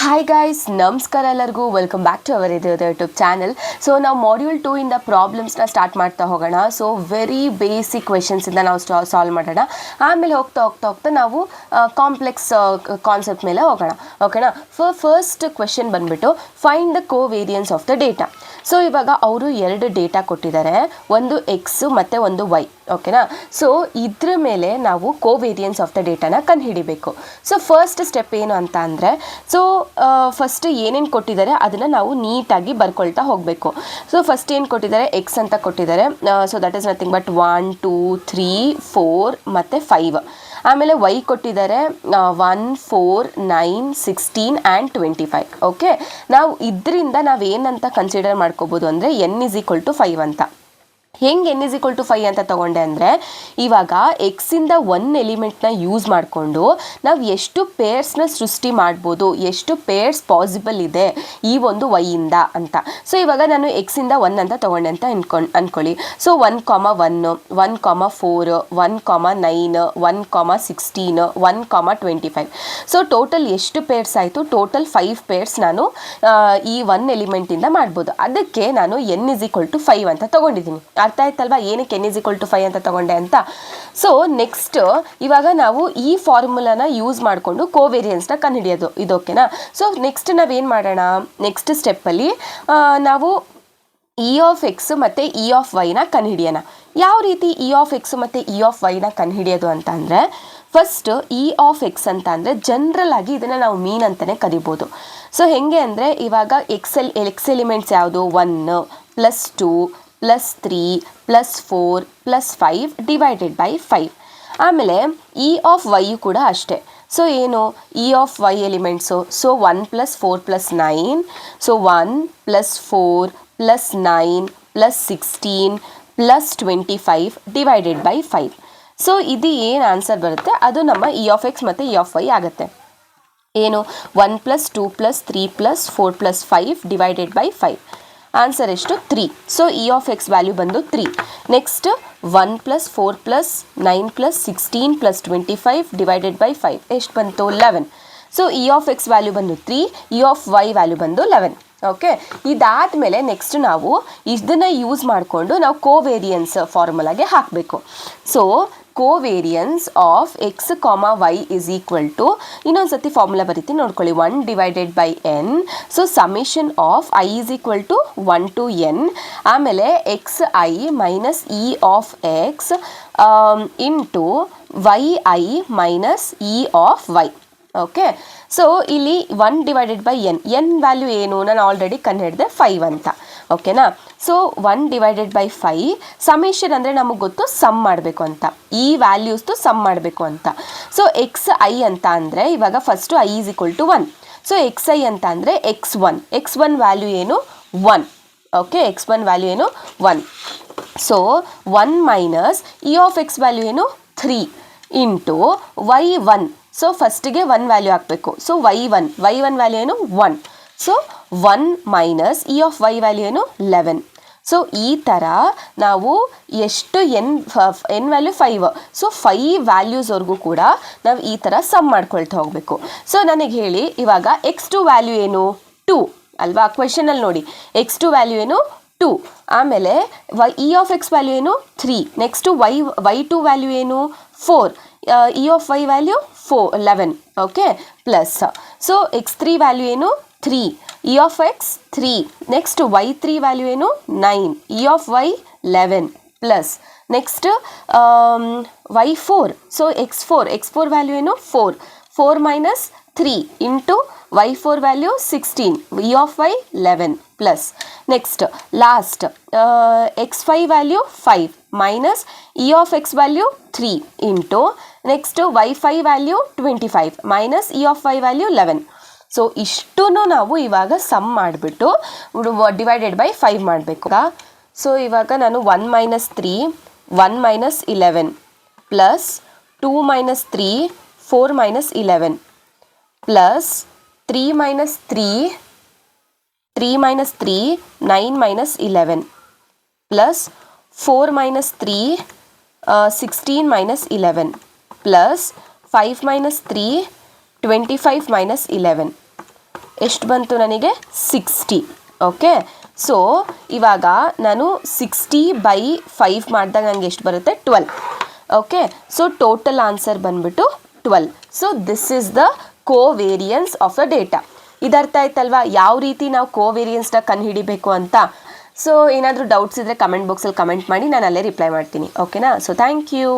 Hi guys, ನಮಸ್ಕಾರ ಎಲ್ಲರಿಗೂ. Welcome back to our YouTube channel. So ನಾವು ಮಾಡ್ಯೂಲ್ 2 ಇಂದ ಪ್ರಾಬ್ಲಮ್ಸ್ನ ಸ್ಟಾರ್ಟ್ ಮಾಡ್ತಾ ಹೋಗೋಣ. ಸೊ ವೆರಿ ಬೇಸಿಕ್ ಕ್ವೆಶನ್ಸಿಂದ ನಾವು ಸಾಲ್ವ್ ಮಾಡೋಣ. ಆಮೇಲೆ ಹೋಗ್ತಾ ನಾವು ಕಾಂಪ್ಲೆಕ್ಸ್ ಕಾನ್ಸೆಪ್ಟ್ ಮೇಲೆ ಹೋಗೋಣ. ಓಕೆನಾ? ಫಸ್ಟ್ ಕ್ವೆಶನ್ ಬಂದ್ಬಿಟ್ಟು find the covariance of the data. So ಇವಾಗ ಅವರು 2 ಡೇಟಾ ಕೊಟ್ಟಿದ್ದಾರೆ, ಒಂದು ಎಕ್ಸ್ ಮತ್ತು ಒಂದು ವೈ. ಓಕೆನಾ? ಸೊ ಇದ್ರ ಮೇಲೆ ನಾವು ಕೋವೇರಿಯನ್ಸ್ ಆಫ್ ದ ಡೇಟಾನ ಕಂಡುಹಿಡಿಬೇಕು. ಸೊ ಫಸ್ಟ್ ಸ್ಟೆಪ್ ಏನು ಅಂತ ಅಂದರೆ, ಸೊ ಫಸ್ಟ್ ಏನೇನು ಕೊಟ್ಟಿದ್ದಾರೆ ಅದನ್ನು ನಾವು ನೀಟಾಗಿ ಬರ್ಕೊಳ್ತಾ ಹೋಗಬೇಕು. ಸೊ ಫಸ್ಟ್ ಏನು ಕೊಟ್ಟಿದ್ದಾರೆ, ಎಕ್ಸ್ ಅಂತ ಕೊಟ್ಟಿದ್ದಾರೆ. So that is nothing but 1 2 3 4 ಮತ್ತು 5. ಆಮೇಲೆ ವೈ ಕೊಟ್ಟಿದ್ದಾರೆ 1 4 9 16 ಆ್ಯಂಡ್ 25. ಓಕೆ, ನಾವು ಇದರಿಂದ ನಾವೇನಂತ ಕನ್ಸಿಡರ್ ಮಾಡ್ಕೋಬೋದು ಅಂದರೆ n=5 ಅಂತ. ಹೆಂಗೆ n=5 ಅಂತ ತೊಗೊಂಡೆ ಅಂದರೆ, ಇವಾಗ ಎಕ್ಸಿಂದ 1 ಎಲಿಮೆಂಟ್ನ ಯೂಸ್ ಮಾಡಿಕೊಂಡು ನಾವು ಎಷ್ಟು ಪೇರ್ಸ್ನ ಸೃಷ್ಟಿ ಮಾಡ್ಬೋದು, ಎಷ್ಟು ಪೇರ್ಸ್ ಪಾಸಿಬಲ್ ಇದೆ ಈ ಒಂದು ವೈಯಿಂದ ಅಂತ. ಸೊ ಇವಾಗ ನಾನು ಎಕ್ಸಿಂದ 1 ಅಂತ ತೊಗೊಂಡೆ ಅಂತ ಅಂದ್ಕೊಳ್ಳಿ. ಸೊ 1, 1 1, 4 1, 9 1, 16 1, 25. ಸೊ ಟೋಟಲ್ ಎಷ್ಟು ಪೇರ್ಸ್ ಆಯಿತು? ಟೋಟಲ್ 5 ಪೇರ್ಸ್ ನಾನು ಈ 1 ಎಲಿಮೆಂಟಿಂದ ಮಾಡ್ಬೋದು. ಅದಕ್ಕೆ ನಾನು n=5 ಅಂತ ತೊಗೊಂಡಿದ್ದೀನಿ. ಅರ್ಥ ಆಯ್ತಲ್ವಾ ಏನಕ್ಕೆ n=5 ಅಂತ ತಗೊಂಡೆ ಅಂತ? ಸೊ ನೆಕ್ಸ್ಟ್ ಇವಾಗ ನಾವು ಈ ಫಾರ್ಮುಲಾನ ಯೂಸ್ ಮಾಡಿಕೊಂಡು ಕೋವೇರಿಯನ್ಸ್ನ ಕಂಡುಹಿಡಿಯೋದು. ಇದು ಓಕೆನಾ? ಸೊ ನೆಕ್ಸ್ಟ್ ನಾವೇನು ಮಾಡೋಣ, ನೆಕ್ಸ್ಟ್ ಸ್ಟೆಪ್ಪಲ್ಲಿ ನಾವು ಇ ಆಫ್ ಎಕ್ಸ್ ಮತ್ತು ಇ ಆಫ್ ವೈನ ಕಂಡುಹಿಡಿಯೋಣ. ಯಾವ ರೀತಿ ಇ ಆಫ್ ಎಕ್ಸ್ ಮತ್ತು ಇ ಆಫ್ ವೈನ ಕಂಡುಹಿಡಿಯೋದು ಅಂತ ಅಂದರೆ, ಫಸ್ಟ್ ಇ ಆಫ್ ಎಕ್ಸ್ ಅಂತ ಅಂದರೆ ಜನರಲ್ ಆಗಿ ಇದನ್ನು ನಾವು ಮೀನ್ ಅಂತಲೇ ಕರಿಬೋದು. ಸೊ ಹೆಂಗೆ ಅಂದರೆ, ಇವಾಗ ಎಕ್ಸ್ ಎಲಿಮೆಂಟ್ಸ್ ಯಾವುದು? 1 + 2 +3 +4 +5 ಡಿವೈಡೆಡ್ ಬೈ 5. ಆಮೇಲೆ ಇ ಆಫ್ ವೈ ಕೂಡ ಅಷ್ಟೇ. ಸೊ ಏನು E of Y elements? So 1 + 4 + 9. So 1 + 4 + 9 + 16 + 25 divided by 5. So ಇದು ಏನು ಆನ್ಸರ್ ಬರುತ್ತೆ ಅದು ನಮ್ಮ ಇ ಆಫ್ ಎಕ್ಸ್ ಮತ್ತು ಇ ಆಫ್ ವೈ ಆಗುತ್ತೆ. ಏನು? 1 + 2 + 3 + 4 + 5 ಡಿವೈಡೆಡ್ ಬೈ 5. ಆನ್ಸರ್ ಎಷ್ಟು? 3. So E of X value ಬಂದು 3. ನೆಕ್ಸ್ಟ್ 1 + 4 + 9 + 16 + 25 ಡಿವೈಡೆಡ್ ಬೈ 5 ಎಷ್ಟು ಬಂತು? 11. So E of X value ಬಂದು 3, ಇ ಆಫ್ ವೈ ವ್ಯಾಲ್ಯೂ ಬಂದು 11. ಓಕೆ, ಇದಾದಮೇಲೆ ನೆಕ್ಸ್ಟ್ ನಾವು ಇದನ್ನು ಯೂಸ್ ಮಾಡಿಕೊಂಡು ನಾವು ಕೋವೇರಿಯನ್ಸ್ ಫಾರ್ಮುಲಾಗೆ ಹಾಕಬೇಕು. So covariance of X Y = ಇನ್ನೊಂದು ಸತಿ ಫಾರ್ಮುಲಾ ಬರೀತೀನಿ ನೋಡ್ಕೊಳ್ಳಿ. 1/n. So summation of i = 1 to n. ಆಮೇಲೆ xi minus E of X into Y I minus E of Y. Okay, so ಇಲ್ಲಿ 1/n. ಎನ್ ವ್ಯಾಲ್ಯೂ ಏನು? ನಾನು ಆಲ್ರೆಡಿ ಕಂಡುಹಿಡಿದೆ 5 ಅಂತ. ಓಕೆನಾ? ಸೊ 1/5 ಸಮೇಷನ್ ಅಂದರೆ ನಮಗೆ ಗೊತ್ತು ಸಮ್ ಮಾಡಬೇಕು ಅಂತ, ಈ ವ್ಯಾಲ್ಯೂಸ್ದು ಸಮ್ ಮಾಡಬೇಕು ಅಂತ. ಸೊ xi ಅಂತ ಅಂದರೆ ಇವಾಗ ಫಸ್ಟು i = 1. ಸೊ xi ಅಂತ ಅಂದರೆ x1 ವ್ಯಾಲ್ಯೂ ಏನು? 1. ಓಕೆ, x1 ವ್ಯಾಲ್ಯೂ ಏನು? 1. So 1 minus E of X value ಏನು? 3 ಇಂಟು y1. ಸೊ ಫಸ್ಟಿಗೆ 1 ವ್ಯಾಲ್ಯೂ ಹಾಕಬೇಕು. ಸೊ y1 ವ್ಯಾಲ್ಯೂ ಏನು? 1. So 1 minus E of Y value ಏನು? 11. ಸೊ ಈ ಥರ ನಾವು ಎಷ್ಟು ಎನ್ ವ್ಯಾಲ್ಯೂ 5. ಸೊ 5 ವ್ಯಾಲ್ಯೂಸ್ವರೆಗೂ ಕೂಡ ನಾವು ಈ ಥರ ಸಮ್ ಮಾಡ್ಕೊಳ್ತಾ ಹೋಗಬೇಕು. ಸೊ ನನಗೆ ಹೇಳಿ, ಇವಾಗ x2 ವ್ಯಾಲ್ಯೂ ಏನು? 2 ಅಲ್ವಾ? ಕ್ವೆಶನಲ್ಲಿ ನೋಡಿ, x2 ವ್ಯಾಲ್ಯೂ ಏನು? 2. ಆಮೇಲೆ ಇ ಆಫ್ ಎಕ್ಸ್ ವ್ಯಾಲ್ಯೂ ಏನು? 3. ನೆಕ್ಸ್ಟು y2 ವ್ಯಾಲ್ಯೂ ಏನು? 4. E of Y value 11. Okay, plus so x3 value ಏನು? 3. E of X 3. Next y3 value ಏನು? 9. E of Y 11 plus next y4. So x4 value ಏನು? 4 minus 3 into y4 value 16. E of Y 11 plus next last x5 value 5 minus E of X value 3 into next y5 value 25 minus E of Y value 11. So ಇಷ್ಟೂ ನಾವು ಇವಾಗ some ಮಾಡಿಬಿಟ್ಟು divided by 5 ಮಾಡಬೇಕು. So ಇವಾಗ ನಾನು 1 - 3 1 - 11 plus 2 - 3 4 - 11 plus 3 - 3 9 - 11 plus 4 - 3 16 - 11 plus 5 - 3 25 - 11 ಎಷ್ಟು ಬಂತು ನನಗೆ 60. ಓಕೆ, ಸೊ ಇವಾಗ ನಾನು 60/5 ಮಾಡಿದಾಗ ನನಗೆ ಎಷ್ಟು ಬರುತ್ತೆ 12. ಓಕೆ, ಸೊ ಟೋಟಲ್ ಆನ್ಸರ್ ಬಂದ್ಬಿಟ್ಟು 12. So this is the covariance of the data. ಇದರ್ಥ ಆಯ್ತಲ್ವಾ ಯಾವ ರೀತಿ ನಾವು ಕೋವೇರಿಯನ್ಸ್ನ ಕಂಡುಹಿಡಿಬೇಕು ಅಂತ. ಸೊ ಏನಾದರೂ ಡೌಟ್ಸ್ ಇದ್ದರೆ ಕಮೆಂಟ್ ಬಾಕ್ಸಲ್ಲಿ ಕಮೆಂಟ್ ಮಾಡಿ, ನಾನು ಅಲ್ಲೇ ರಿಪ್ಲೈ ಮಾಡ್ತೀನಿ. ಓಕೆನಾ? So thank you.